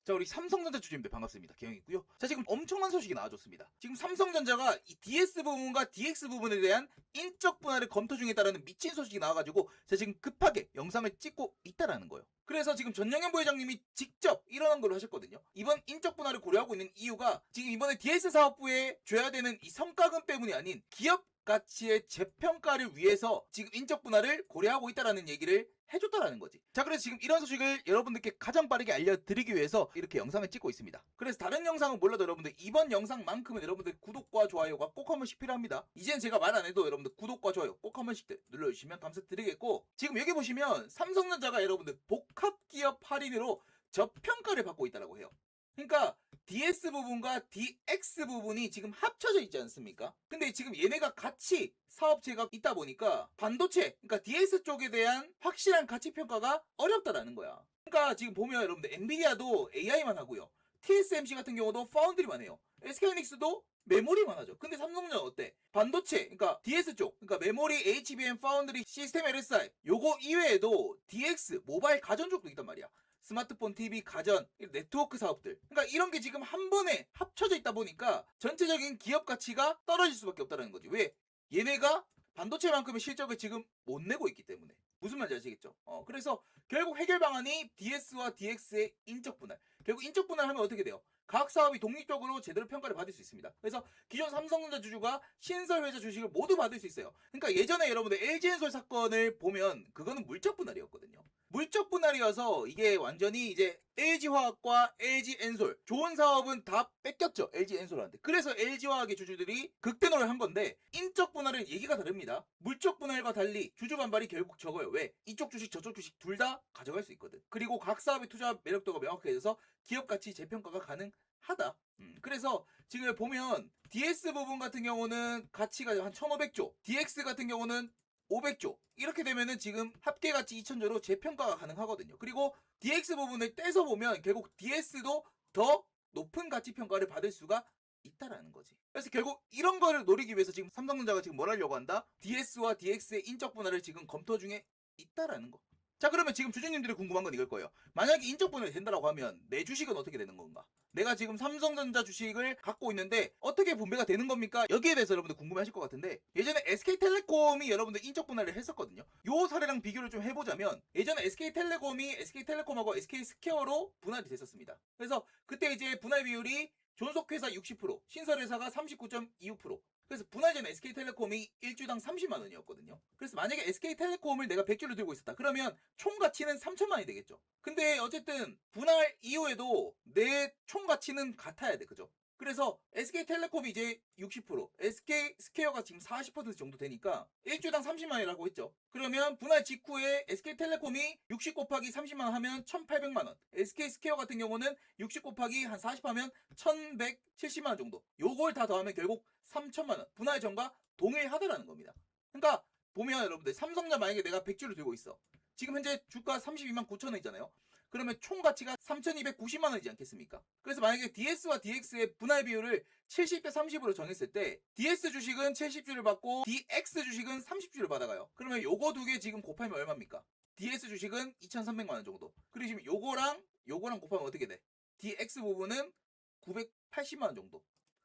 자, 우리 삼성전자 주주님들 반갑습니다. 개영이고요. 자, 지금 엄청난 소식이 나와줬습니다. 지금 삼성전자가 이 DS 부분과 DX 부분에 대한 인적 분할을 검토 중이다라는 미친 소식이 나와가지고 제가 지금 급하게 영상을 찍고 있다라는 거예요. 그래서 지금 전영현 부회장님이 직접 일어난 걸로 하셨거든요. 이번 인적 분할을 고려하고 있는 이유가 지금 이번에 DS 사업부에 줘야 되는 이 성과금 때문이 아닌 기업 가치의 재평가를 위해서 지금 인적 분할을 고려하고 있다라는 얘기를 해줬다라는 거지. 자, 그래서 지금 이런 소식을 여러분들께 가장 빠르게 알려드리기 위해서 이렇게 영상을 찍고 있습니다. 그래서 다른 영상은 몰라도 여러분들 이번 영상만큼은 여러분들 구독과 좋아요가 꼭 한 번씩 필요합니다. 이젠 제가 말 안 해도 여러분들 구독과 좋아요 꼭 한 번씩 눌러주시면 감사드리겠고, 지금 여기 보시면 삼성전자가 여러분들 복합기업 할인으로 저평가를 받고 있다고 해요. 그러니까 DS 부분과 DX 부분이 지금 합쳐져 있지 않습니까? 근데 지금 얘네가 같이 사업체가 있다 보니까 반도체, 그러니까 DS 쪽에 대한 확실한 가치 평가가 어렵다라는 거야. 그러니까 지금 보면 여러분들 엔비디아도 AI만 하고요. TSMC 같은 경우도 파운드리만 해요. SK하이닉스도 메모리만 하죠. 근데 삼성전자는 어때? 반도체, 그러니까 DS 쪽, 그러니까 메모리, HBM, 파운드리, 시스템 LSI 요거 이외에도 DX, 모바일 가전 쪽도 있단 말이야. 스마트폰, TV, 가전, 네트워크 사업들. 그러니까 이런 게 지금 한 번에 합쳐져 있다 보니까 전체적인 기업 가치가 떨어질 수밖에 없다는 거지. 왜? 얘네가 반도체만큼의 실적을 지금 못 내고 있기 때문에. 무슨 말인지 아시겠죠? 그래서 결국 해결 방안이 DS와 DX의 인적 분할. 결국 인적 분할하면 어떻게 돼요? 각 사업이 독립적으로 제대로 평가를 받을 수 있습니다. 그래서 기존 삼성전자 주주가 신설회사 주식을 모두 받을 수 있어요. 그러니까 예전에 여러분들 LG엔솔 사건을 보면 그거는 물적 분할이었거든요. 물적 분할이어서 이게 완전히 이제 LG화학과 LG엔솔 좋은 사업은 다 뺏겼죠. LG엔솔한테. 그래서 LG화학의 주주들이 극대노를 한 건데, 인적 분할은 얘기가 다릅니다. 물적 분할과 달리 주주 반발이 결국 적어요. 왜? 이쪽 주식 저쪽 주식 둘 다 가져갈 수 있거든. 그리고 각 사업의 투자 매력도가 명확해져서 기업 가치 재평가가 가능하다. 그래서 지금 보면 DS 부분 같은 경우는 가치가 한 1,500조, DX 같은 경우는 500조. 이렇게 되면은 지금 합계 가치 2,000조로 재평가가 가능하거든요. 그리고 DX 부분을 떼서 보면 결국 DS도 더 높은 가치 평가를 받을 수가 있다라는 거지. 그래서 결국 이런 거를 노리기 위해서 지금 삼성전자가 지금 뭘 하려고 한다? DS와 DX의 인적 분할을 지금 검토 중에 있다라는 거. 자, 그러면 지금 주주님들이 궁금한 건 이걸 거예요. 만약에 인적 분할이 된다라고 하면 내 주식은 어떻게 되는 건가? 내가 지금 삼성전자 주식을 갖고 있는데 어떻게 분배가 되는 겁니까? 여기에 대해서 여러분들 궁금해하실 것 같은데, 예전에 SK텔레콤이 여러분들 인적 분할을 했었거든요. 요 사례랑 비교를 좀 해보자면, 예전에 SK텔레콤이 SK텔레콤하고 SK스퀘어로 분할이 됐었습니다. 그래서 그때 이제 분할 비율이 존속회사 60%, 신설회사가 39.26%. 그래서 분할 전 SK텔레콤이 1주당 30만 원이었거든요. 그래서 만약에 SK텔레콤을 내가 100주를 들고 있었다. 그러면 총 가치는 3천만 원이 되겠죠. 근데 어쨌든 분할 이후에도 내 총 가치는 같아야 돼. 그죠? 그래서 SK텔레콤이 이제 60%, SK스퀘어가 지금 40% 정도 되니까 1주당 30만 원이라고 했죠. 그러면 분할 직후에 SK텔레콤이 60 곱하기 30만 원 하면 1,800만 원. SK스퀘어 같은 경우는 60 곱하기 한 40 하면 1,170만 원 정도. 요걸 다 더하면 결국 3천만 원. 분할 전과 동일하다라는 겁니다. 그러니까 보면 여러분들 삼성전자 만약에 내가 100주를 들고 있어. 지금 현재 주가 32만 9천 원이잖아요. 그러면 총 가치가 3,290만 원이지 않겠습니까? 그래서 만약에 DS와 DX의 분할 비율을 70대 30으로 정했을 때 DS 주식은 70주를 받고 DX 주식은 30주를 받아가요. 그러면 요거 두 개 지금 곱하면 얼마입니까? DS 주식은 2,300만 원 정도. 그리고 지금 요거랑 곱하면 어떻게 돼? DX 부분은 980만 원 정도.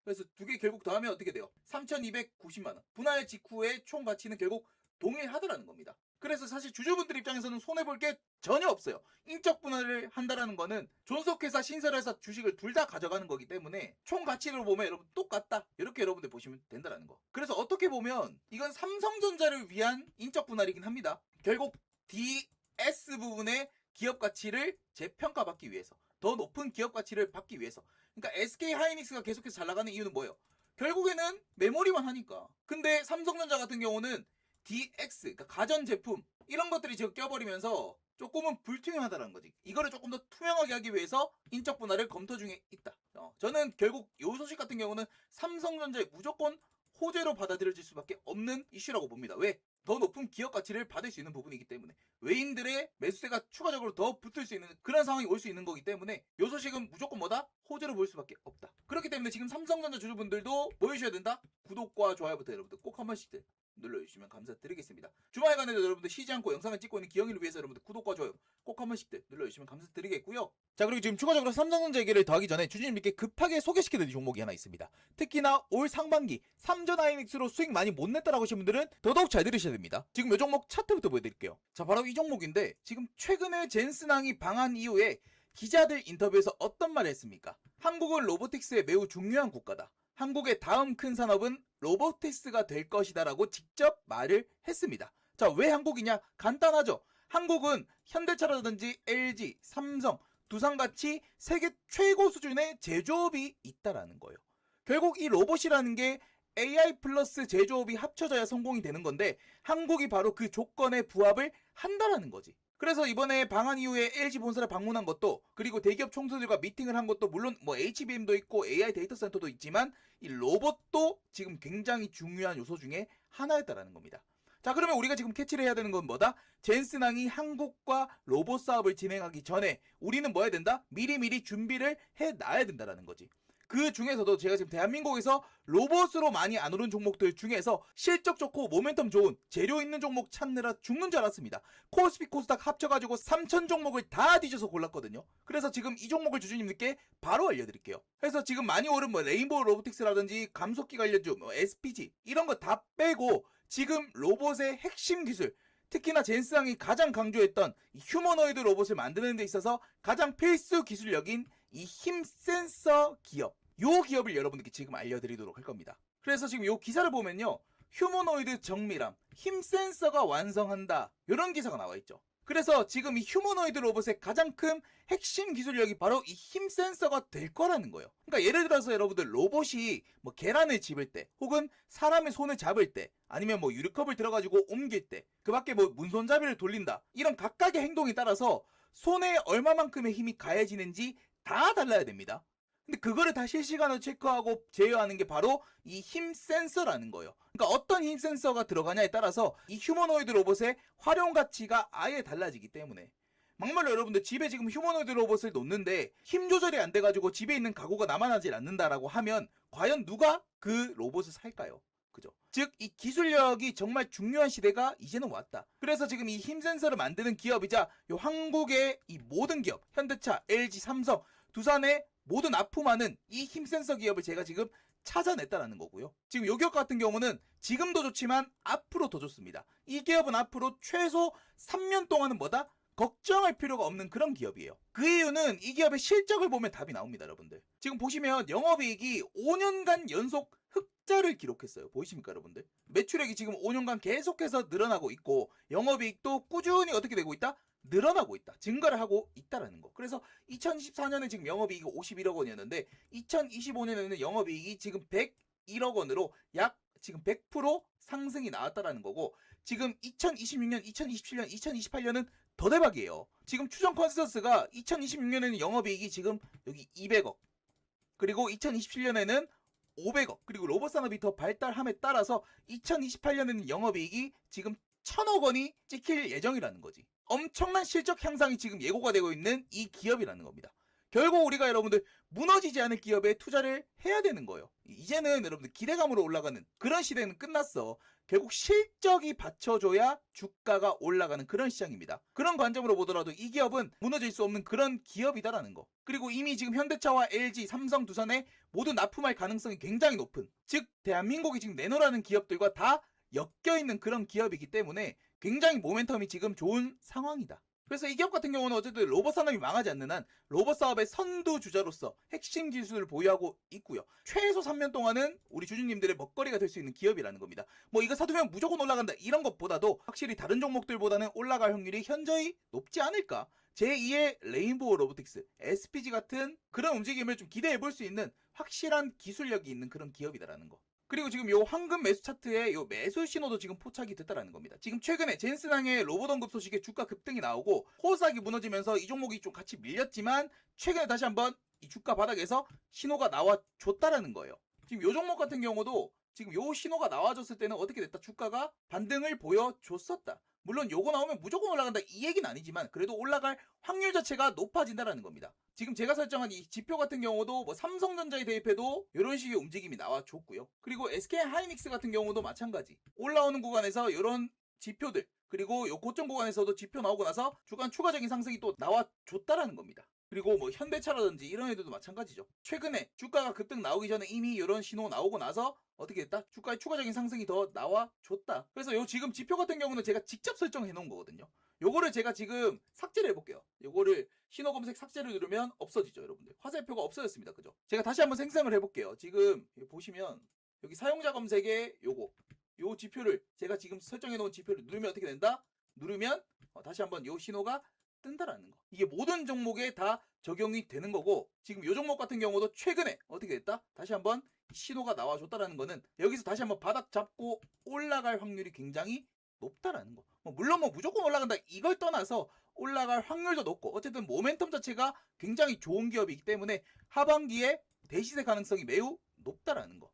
그래서 두 개 결국 더하면 어떻게 돼요? 3,290만 원. 분할 직후의 총 가치는 결국 동일하다라는 겁니다. 그래서 사실 주주분들 입장에서는 손해볼 게 전혀 없어요. 인적 분할을 한다라는 거는 존속회사, 신설회사 주식을 둘 다 가져가는 거기 때문에 총 가치로 보면 여러분 똑같다. 이렇게 여러분들 보시면 된다라는 거. 그래서 어떻게 보면 이건 삼성전자를 위한 인적 분할이긴 합니다. 결국 DS 부분의 기업 가치를 재평가받기 위해서, 더 높은 기업 가치를 받기 위해서. 그러니까 SK하이닉스가 계속해서 잘 나가는 이유는 뭐예요? 결국에는 메모리만 하니까. 근데 삼성전자 같은 경우는 DX, 그러니까 가전제품 이런 것들이 지금 껴버리면서 조금은 불투명하다는 거지. 이거를 조금 더 투명하게 하기 위해서 인적 분할을 검토 중에 있다. 저는 결국 이 소식 같은 경우는 삼성전자의 무조건 호재로 받아들여질 수밖에 없는 이슈라고 봅니다. 왜? 더 높은 기업 가치를 받을 수 있는 부분이기 때문에, 외인들의 매수세가 추가적으로 더 붙을 수 있는 그런 상황이 올 수 있는 거기 때문에 이 소식은 무조건 뭐다? 호재로 볼 수밖에 없다. 그렇기 때문에 지금 삼성전자 주주분들도 뭐 해주셔야 된다? 구독과 좋아요부터 여러분들 꼭 한 번씩 눌러주시면 감사드리겠습니다. 주말간에도 여러분들 쉬지 않고 영상을 찍고 있는 기영이를 위해서 여러분들 구독과 좋아요 꼭 한 번씩 눌러주시면 감사드리겠고요. 자, 그리고 지금 추가적으로 삼성전자 얘기를 더 하기 전에 주주님께 급하게 소개시켜드릴 종목이 하나 있습니다. 특히나 올 상반기 3전 하이닉스로 수익 많이 못 냈다라고 하시는 분들은 더더욱 잘 들으셔야 됩니다. 지금 이 종목 차트부터 보여드릴게요. 자, 바로 이 종목인데 지금 최근에 젠슨항이 방한 이후에 기자들 인터뷰에서 어떤 말을 했습니까? 한국은 로보틱스의 매우 중요한 국가다. 한국의 다음 큰 산업은 로보틱스가 될 것이다 라고 직접 말을 했습니다. 자, 왜 한국이냐? 간단하죠. 한국은 현대차라든지 LG, 삼성, 두산같이 세계 최고 수준의 제조업이 있다라는 거예요. 결국 이 로봇이라는 게 AI 플러스 제조업이 합쳐져야 성공이 되는 건데 한국이 바로 그 조건에 부합을 한다라는 거지. 그래서 이번에 방한 이후에 LG 본사를 방문한 것도, 그리고 대기업 총수들과 미팅을 한 것도, 물론 뭐 HBM도 있고 AI 데이터 센터도 있지만 이 로봇도 지금 굉장히 중요한 요소 중에 하나였다라는 겁니다. 자, 그러면 우리가 지금 캐치를 해야 되는 건 뭐다? 젠슨항이 한국과 로봇 사업을 진행하기 전에 우리는 뭐 해야 된다? 미리미리 준비를 해놔야 된다라는 거지. 그 중에서도 제가 지금 대한민국에서 로봇으로 많이 안 오른 종목들 중에서 실적 좋고 모멘텀 좋은 재료 있는 종목 찾느라 죽는 줄 알았습니다. 코스피 코스닥 합쳐가지고 3,000 종목을 다 뒤져서 골랐거든요. 그래서 지금 이 종목을 주주님들께 바로 알려드릴게요. 그래서 지금 많이 오른 뭐 레인보우 로보틱스라든지 감속기 관련주, 뭐 SPG 이런 거 다 빼고 지금 로봇의 핵심 기술, 특히나 젠슨항이 가장 강조했던 이 휴머노이드 로봇을 만드는 데 있어서 가장 필수 기술력인 이 힘 센서 기업, 요 기업을 여러분들께 지금 알려드리도록 할 겁니다. 그래서 지금 요 기사를 보면요, 휴머노이드 정밀함, 힘 센서가 완성한다, 이런 기사가 나와 있죠. 그래서 지금 이 휴머노이드 로봇의 가장 큰 핵심 기술력이 바로 이 힘 센서가 될 거라는 거예요. 그러니까 예를 들어서 여러분들 로봇이 뭐 계란을 집을 때, 혹은 사람의 손을 잡을 때, 아니면 뭐 유리컵을 들어가지고 옮길 때, 그 밖에 뭐 문손잡이를 돌린다, 이런 각각의 행동에 따라서 손에 얼마만큼의 힘이 가해지는지 다 달라야 됩니다. 근데 그거를 다 실시간으로 체크하고 제어하는 게 바로 이 힘 센서라는 거예요. 그러니까 어떤 힘 센서가 들어가냐에 따라서 이 휴머노이드 로봇의 활용 가치가 아예 달라지기 때문에, 막말로 여러분들 집에 지금 휴머노이드 로봇을 놓는데 힘 조절이 안 돼가지고 집에 있는 가구가 남아나질 않는다라고 하면 과연 누가 그 로봇을 살까요? 그죠? 즉, 이 기술력이 정말 중요한 시대가 이제는 왔다. 그래서 지금 이 힘 센서를 만드는 기업이자 요 한국의 이 모든 기업, 현대차, LG, 삼성, 두산의 모든 납품하는 이 힘 센서 기업을 제가 지금 찾아냈다라는 거고요. 지금 요 기업 같은 경우는 지금도 좋지만 앞으로 더 좋습니다. 이 기업은 앞으로 최소 3년 동안은 뭐다? 걱정할 필요가 없는 그런 기업이에요. 그 이유는 이 기업의 실적을 보면 답이 나옵니다, 여러분들. 지금 보시면 영업이익이 5년간 연속 흑자를 기록했어요. 보이십니까, 여러분들? 매출액이 지금 5년간 계속해서 늘어나고 있고, 영업이익도 꾸준히 어떻게 되고 있다? 늘어나고 있다. 증가를 하고 있다라는 거. 그래서 2024년에 지금 영업이익이 51억 원이었는데 2025년에는 영업이익이 지금 101억 원으로 약 지금 100% 상승이 나왔다라는 거고, 지금 2026년, 2027년, 2028년은 더 대박이에요. 지금 추정 컨센서스가 2026년에는 영업이익이 지금 여기 200억, 그리고 2027년에는 500억, 그리고 로봇 산업이 더 발달함에 따라서 2028년에는 영업이익이 지금 1,000억 원이 찍힐 예정이라는 거지. 엄청난 실적 향상이 지금 예고가 되고 있는 이 기업이라는 겁니다. 결국 우리가 여러분들 무너지지 않을 기업에 투자를 해야 되는 거예요. 이제는 여러분들 기대감으로 올라가는 그런 시대는 끝났어. 결국 실적이 받쳐줘야 주가가 올라가는 그런 시장입니다. 그런 관점으로 보더라도 이 기업은 무너질 수 없는 그런 기업이다라는 거. 그리고 이미 지금 현대차와 LG, 삼성, 두산에 모두 납품할 가능성이 굉장히 높은, 즉 대한민국이 지금 내놓으라는 기업들과 다 엮여있는 그런 기업이기 때문에 굉장히 모멘텀이 지금 좋은 상황이다. 그래서 이 기업 같은 경우는 어쨌든 로봇 산업이 망하지 않는 한 로봇 사업의 선두주자로서 핵심 기술을 보유하고 있고요. 최소 3년 동안은 우리 주주님들의 먹거리가 될 수 있는 기업이라는 겁니다. 뭐 이거 사두면 무조건 올라간다 이런 것보다도 확실히 다른 종목들보다는 올라갈 확률이 현저히 높지 않을까. 제2의 레인보우 로보틱스, SPG 같은 그런 움직임을 좀 기대해 볼 수 있는 확실한 기술력이 있는 그런 기업이다라는 거. 그리고 지금 요 황금 매수 차트에 요 매수 신호도 지금 포착이 됐다라는 겁니다. 지금 최근에 젠슨항의 로봇 언급 소식에 주가 급등이 나오고 코스닥이 무너지면서 이 종목이 좀 같이 밀렸지만 최근에 다시 한번 이 주가 바닥에서 신호가 나와줬다라는 거예요. 지금 요 종목 같은 경우도 지금 요 신호가 나와줬을 때는 어떻게 됐다? 주가가 반등을 보여줬었다. 물론 요거 나오면 무조건 올라간다 이 얘기는 아니지만 그래도 올라갈 확률 자체가 높아진다라는 겁니다. 지금 제가 설정한 이 지표 같은 경우도 뭐 삼성전자에 대입해도 이런 식의 움직임이 나와줬고요. 그리고 SK하이닉스 같은 경우도 마찬가지. 올라오는 구간에서 이런 지표들 그리고 요 고점 구간에서도 지표 나오고 나서 주간 추가적인 상승이 또 나와줬다라는 겁니다. 그리고 뭐 현대차라든지 이런 애들도 마찬가지죠. 최근에 주가가 급등 나오기 전에 이미 이런 신호 나오고 나서 어떻게 됐다? 주가의 추가적인 상승이 더 나와줬다. 그래서 요 지금 지표 같은 경우는 제가 직접 설정해 놓은 거거든요. 요거를 제가 지금 삭제를 해볼게요. 요거를 신호 검색 삭제를 누르면 없어지죠, 여러분들. 화살표가 없어졌습니다. 그죠? 제가 다시 한번 생성을 해볼게요. 지금 보시면 여기 사용자 검색에 요 지표를 제가 지금 설정해 놓은 지표를 누르면 어떻게 된다? 누르면 다시 한번 요 신호가 뜬다라는 거. 이게 모든 종목에 다 적용이 되는 거고 지금 요 종목 같은 경우도 최근에 어떻게 됐다? 다시 한번 신호가 나와줬다라는 거는 여기서 다시 한번 바닥 잡고 올라갈 확률이 굉장히 높다라는 거. 물론 무조건 올라간다 이걸 떠나서 올라갈 확률도 높고 어쨌든 모멘텀 자체가 굉장히 좋은 기업이기 때문에 하반기에 대시세 가능성이 매우 높다라는 거.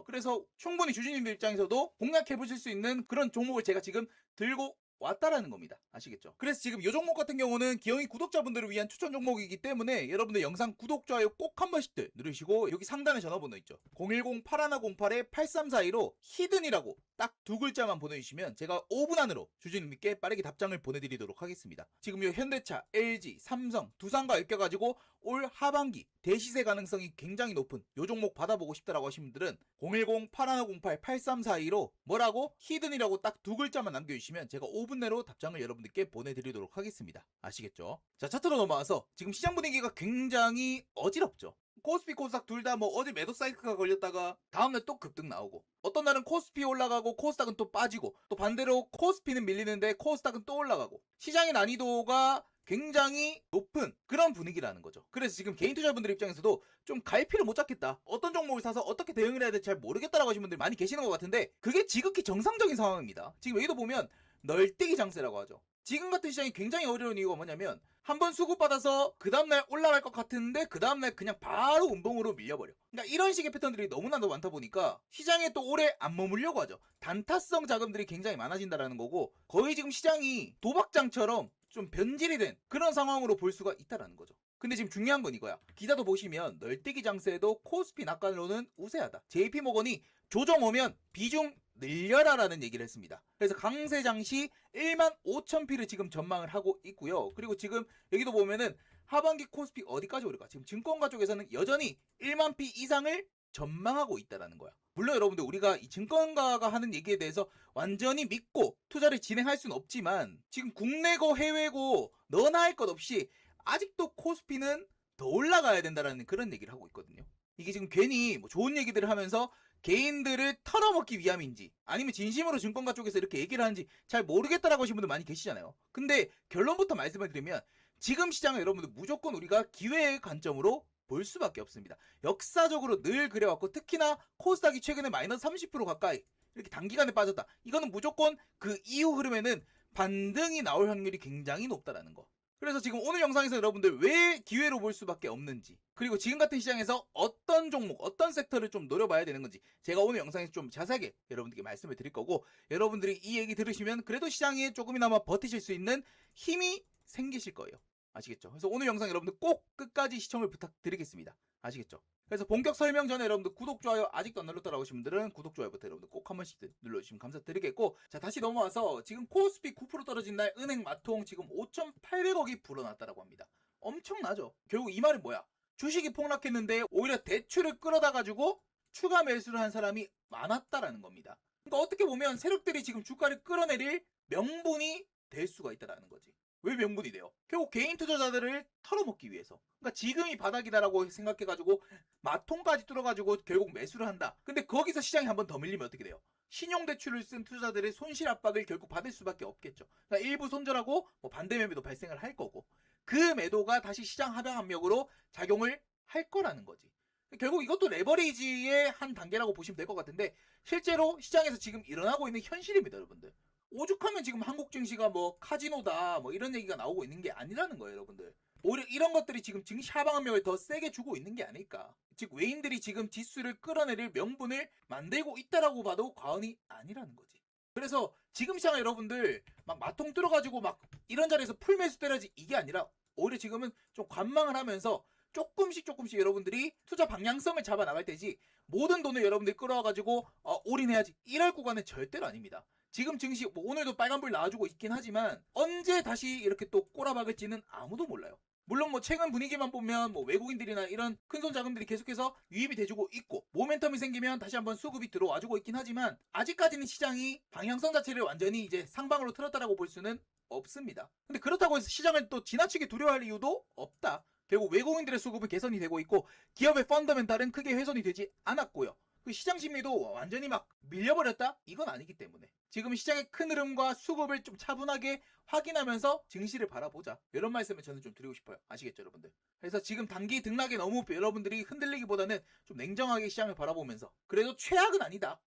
그래서 충분히 주주님들 입장에서도 공략해 보실 수 있는 그런 종목을 제가 지금 들고 왔다라는 겁니다. 아시겠죠? 그래서 지금 이 종목 같은 경우는 기영이 구독자분들을 위한 추천 종목이기 때문에 여러분들 영상 구독, 좋아요 꼭 한 번씩들 누르시고 여기 상단에 전화번호 있죠? 010-8108-8342로 히든이라고 딱 두 글자만 보내주시면 제가 5분 안으로 주주님께 빠르게 답장을 보내드리도록 하겠습니다. 지금 이 현대차, LG, 삼성, 두산과 엮여가지고 올 하반기 대시세 가능성이 굉장히 높은 요 종목 받아보고 싶다라고 하신 분들은 010-8108-8342로 뭐라고? 히든이라고 딱 두 글자만 남겨주시면 제가 5분 내로 답장을 여러분들께 보내드리도록 하겠습니다. 아시겠죠? 자, 차트로 넘어와서 지금 시장 분위기가 굉장히 어지럽죠. 코스피 코스닥 둘 다 뭐 어제 매도 사이클가 걸렸다가 다음날 또 급등 나오고 어떤 날은 코스피 올라가고 코스닥은 또 빠지고 또 반대로 코스피는 밀리는데 코스닥은 또 올라가고 시장의 난이도가 굉장히 높은 그런 분위기라는 거죠. 그래서 지금 개인 투자분들 입장에서도 좀 갈피를 못 잡겠다. 어떤 종목을 사서 어떻게 대응을 해야 될지 잘 모르겠다라고 하시는 분들이 많이 계시는 것 같은데 그게 지극히 정상적인 상황입니다. 지금 여기도 보면 널뛰기 장세라고 하죠. 지금 같은 시장이 굉장히 어려운 이유가 뭐냐면 한번 수급받아서 그 다음날 올라갈 것 같은데 그 다음날 그냥 바로 운봉으로 밀려버려. 그러니까 이런 식의 패턴들이 너무나도 많다 보니까 시장에 또 오래 안 머물려고 하죠. 단타성 자금들이 굉장히 많아진다라는 거고 거의 지금 시장이 도박장처럼 좀 변질이 된 그런 상황으로 볼 수가 있다라는 거죠. 근데 지금 중요한 건 이거야. 기사도 보시면 널뛰기 장세에도 코스피 낙관론은 우세하다. JP모건이 조정 오면 비중 늘려라라는 얘기를 했습니다. 그래서 강세 장시 15,000피를 지금 전망을 하고 있고요. 그리고 지금 여기도 보면은 하반기 코스피 어디까지 오를까? 지금 증권가 쪽에서는 여전히 1만 피 이상을 전망하고 있다라는 거야. 물론 여러분들 우리가 이 증권가가 하는 얘기에 대해서 완전히 믿고 투자를 진행할 수는 없지만 지금 국내고 해외고 너나 할 것 없이 아직도 코스피는 더 올라가야 된다라는 그런 얘기를 하고 있거든요. 이게 지금 괜히 뭐 좋은 얘기들을 하면서 개인들을 털어먹기 위함인지 아니면 진심으로 증권가 쪽에서 이렇게 얘기를 하는지 잘 모르겠다라고 하시는 분들 많이 계시잖아요. 근데 결론부터 말씀을 드리면 지금 시장은 여러분들 무조건 우리가 기회의 관점으로 볼 수밖에 없습니다. 역사적으로 늘 그래왔고 특히나 코스닥이 최근에 마이너스 30% 가까이 이렇게 단기간에 빠졌다. 이거는 무조건 그 이후 흐름에는 반등이 나올 확률이 굉장히 높다라는 거. 그래서 지금 오늘 영상에서 여러분들 왜 기회로 볼 수밖에 없는지 그리고 지금 같은 시장에서 어떤 종목, 어떤 섹터를 좀 노려봐야 되는 건지 제가 오늘 영상에서 좀 자세하게 여러분들께 말씀을 드릴 거고 여러분들이 이 얘기 들으시면 그래도 시장에 조금이나마 버티실 수 있는 힘이 생기실 거예요. 아시겠죠? 그래서 오늘 영상 여러분들 꼭 끝까지 시청을 부탁드리겠습니다. 아시겠죠? 그래서 본격 설명 전에 여러분들 구독, 좋아요 아직도 안 눌렀다라고 하시는 분들은 구독, 좋아요부터 여러분들 꼭 한 번씩 눌러주시면 감사드리겠고 자 다시 넘어와서 지금 코스피 9% 떨어진 날 은행 마통 지금 5,800억이 불어났다라고 합니다. 엄청나죠? 결국 이 말은 뭐야? 주식이 폭락했는데 오히려 대출을 끌어다 가지고 추가 매수를 한 사람이 많았다라는 겁니다. 그러니까 어떻게 보면 세력들이 지금 주가를 끌어내릴 명분이 될 수가 있다라는 거지. 왜 명분이 돼요? 결국 개인 투자자들을 털어먹기 위해서. 그러니까 지금이 바닥이다라고 생각해가지고 마통까지 뚫어가지고 결국 매수를 한다. 근데 거기서 시장이 한 번 더 밀리면 어떻게 돼요? 신용대출을 쓴 투자자들의 손실 압박을 결국 받을 수밖에 없겠죠. 그러니까 일부 손절하고 뭐 반대 매매도 발생을 할 거고 그 매도가 다시 시장 하방 압력으로 작용을 할 거라는 거지. 결국 이것도 레버리지의 한 단계라고 보시면 될 것 같은데 실제로 시장에서 지금 일어나고 있는 현실입니다, 여러분들. 오죽하면 지금 한국 증시가 뭐 카지노다 뭐 이런 얘기가 나오고 있는 게 아니라는 거예요, 여러분들. 오히려 이런 것들이 지금 증시 하방 압력을 더 세게 주고 있는 게 아닐까. 즉 외인들이 지금 지수를 끌어내릴 명분을 만들고 있다라고 봐도 과언이 아니라는 거지. 그래서 지금 시장에 여러분들 막 마통 들어가지고 막 이런 자리에서 풀 매수 때려야지 이게 아니라 오히려 지금은 좀 관망을 하면서 조금씩 여러분들이 투자 방향성을 잡아 나갈 때지 모든 돈을 여러분들이 끌어와가지고 올인해야지 이럴 구간은 절대로 아닙니다. 지금 증시 뭐 오늘도 빨간불 나와주고 있긴 하지만 언제 다시 이렇게 또 꼬라박을지는 아무도 몰라요. 물론 뭐 최근 분위기만 보면 뭐 외국인들이나 이런 큰손 자금들이 계속해서 유입이 돼주고 있고 모멘텀이 생기면 다시 한번 수급이 들어와주고 있긴 하지만 아직까지는 시장이 방향성 자체를 완전히 이제 상방으로 틀었다라고 볼 수는 없습니다. 근데 그렇다고 해서 시장을 또 지나치게 두려워할 이유도 없다. 결국 외국인들의 수급은 개선이 되고 있고 기업의 펀더멘탈은 크게 훼손이 되지 않았고요. 그 시장 심리도 완전히 막 밀려버렸다? 이건 아니기 때문에 지금 시장의 큰 흐름과 수급을 좀 차분하게 확인하면서 증시를 바라보자, 이런 말씀을 저는 좀 드리고 싶어요. 아시겠죠 여러분들? 그래서 지금 단기 등락에 너무 여러분들이 흔들리기보다는 좀 냉정하게 시장을 바라보면서 그래도 최악은 아니다,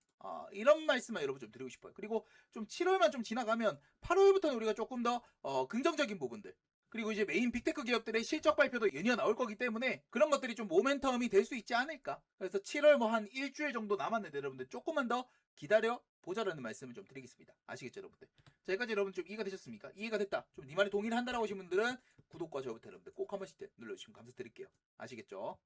이런 말씀을 여러분 좀 드리고 싶어요. 그리고 좀 7월만 좀 지나가면 8월부터는 우리가 조금 더 긍정적인 부분들, 그리고 이제 메인 빅테크 기업들의 실적 발표도 연이어 나올 거기 때문에 그런 것들이 좀 모멘텀이 될 수 있지 않을까. 그래서 7월 뭐 한 일주일 정도 남았는데 여러분들 조금만 더 기다려 보자라는 말씀을 좀 드리겠습니다. 아시겠죠 여러분들? 자, 여기까지 여러분 좀 이해가 되셨습니까? 이해가 됐다, 좀 네 말에 동의를 한다라고 하신 분들은 구독과 좋아요 버튼 여러분들 꼭 한 번씩 눌러주시면 감사드릴게요. 아시겠죠?